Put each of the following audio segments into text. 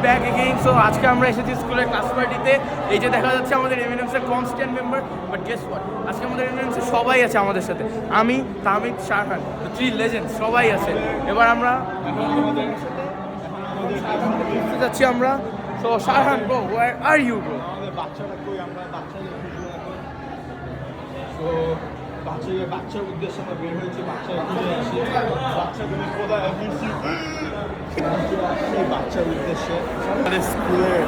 Back again. So আজকে আমরা এসেছি স্কুলের ক্লাস পার্টিতে। এই যে দেখা যাচ্ছে আমাদের এমএনএমসের constant member, but guess what, আজকে আমাদের এমএনএমসের সবাই আছে আমাদের সাথে। আমি, তাহমিদ, শারহান, থ্রি লেজেন্ড সবাই আছে। এবার আমরা যাচ্ছি আমরা। So Sharhan bro, where are you bro? আমাদের বাচ্চাটা কই, আমরা বাচ্চার উদ্দেশ্যে আমরা বের হয়েছি, বাচ্চা খুঁজে আসি, বাচ্চাগুলো কোথায় এই বাচ্চার উদ্দেশ্যে আমাদের স্কুলের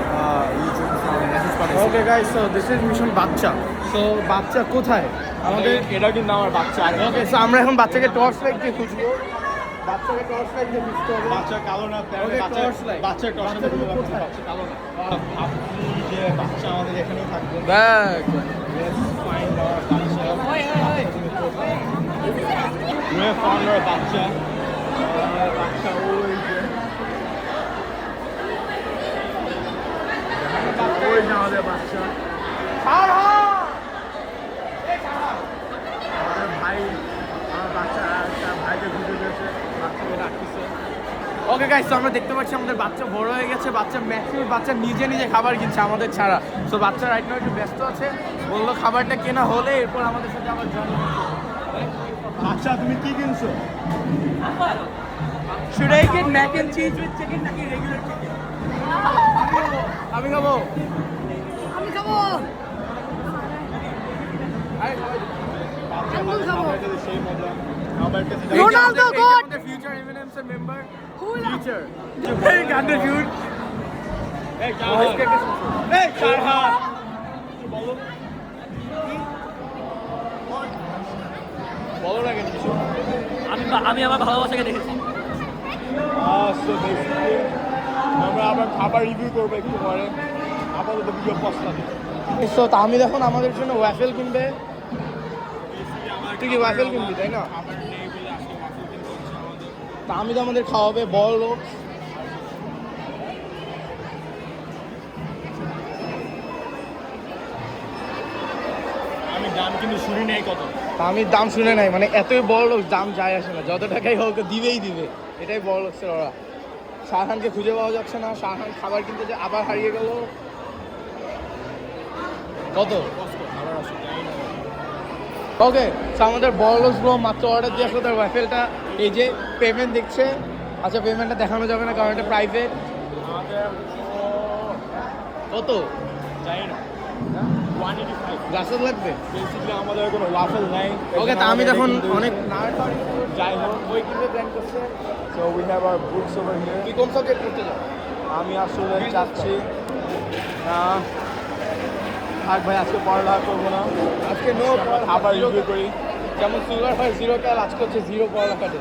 okay guys, so this is mission বাচ্চা। সো বাচ্চা কোথায় আমাদের? এটা কিন্তু আমার বাচ্চা। ওকে, সো আমরা এখন বাচ্চাকে টর্চ লাইট দিয়ে খুঁজবো। বাচ্চাকে টর্চ লাইট দিয়ে খুঁজতে হবে। বাচ্চা কালো না, বাচ্চার টর্চ কোথায়? বাচ্চা কালো না। ভাবছি যে বাচ্চা আমাদের এখানেই থাকবে। ব্যাগ বাচ্চা বাচ্চা ওই যে আমাদের বাচ্চা। আমাদের ভাই, আমার বাচ্চা একটা ভাইকে খুঁজে পেয়েছে, বাচ্চাকে রাখতেছে। ওকে গাইস, তো আমরা দেখতে পাচ্ছি আমাদের বাচ্চা বড় হয়ে গেছে। বাচ্চা ম্যাক্সিমাম বাচ্চা নিজে নিজে খাবার কিনছে আমাদের ছাড়া। সো বাচ্চা রাইট নাও একটু ব্যস্ত আছে, বললো খাবারটা কেনা হলে এরপর আমাদের সাথে আবার জয়েন করবে। বাচ্চা তুমি কি কিনছো? Should I get mac and cheese with chicken নাকি রেগুলার চিকেন? আমি খাবো। আমি খাবো। বাচ্চা খাবার খেতে সেই মজা। খাবার খেতে রোনালদো গড। আমাদের ফিউচার এমএনএমস এর member Who will have- future এই গান্ডে ডিউড। এই শারহান বলো, বলো না কেন কিছু? আমি আমার ভালোবাসাকে দেখেছি। সো বেসিক্যালি আমরা আবার খাবার রিভিউ করবো একটু পরে। আপাতত ভিডিও পছন্দ। সো আমি এখন আমাদের জন্য ওয়াফেল কিনবে। তুই কি ওয়াফেল কিনবি তাই না? খাবার নেই বলে আজকে ওয়াফেল কিনতে হচ্ছে আমাদের। তা আমি তো আমাদের খাওয়াবে বল। আমি দাম কিন্তু শুনি নেই কত। তা আমি দাম শুনে নাই, মানে এতই বড় লোক, দাম যায় আসে না, যত টাকাই হোক দিবেই দিবে, এটাই বড় লোকসের ওরা। শারহানকে খুঁজে পাওয়া যাচ্ছে না। শারহান খাবার কিনতে যে আবার হারিয়ে গেল। কত? ওকে, তো আমাদের বড় লোক ব্রো মাত্র অর্ডার দিয়ে আসলো তার ওয়াফেলটা। এই যে পেমেন্ট দেখছে। আচ্ছা, পেমেন্টটা দেখানো যাবে না কারণ এটা প্রাইভেট। কত জানি না, 185 গ্লাসেস লাগবে। বেসিক্যালি আমাদের কোনো ওয়াফেল নাই। ওকে, তা আমি তখন অনেক যাই হোক, ওই কিনতে প্ল্যান করছে। So we have our books over here. তুই কোন সাবজেক্ট করতে যাও? আমি আসলে চাচ্ছি থাক ভাই, আজকে পড়ালেখা করবো না, আজকে নো খাবার রিভিউ করি। যেমন সিলভার হয় 0 কাল, আজকে হচ্ছে 0 পড়ালেখা ডে।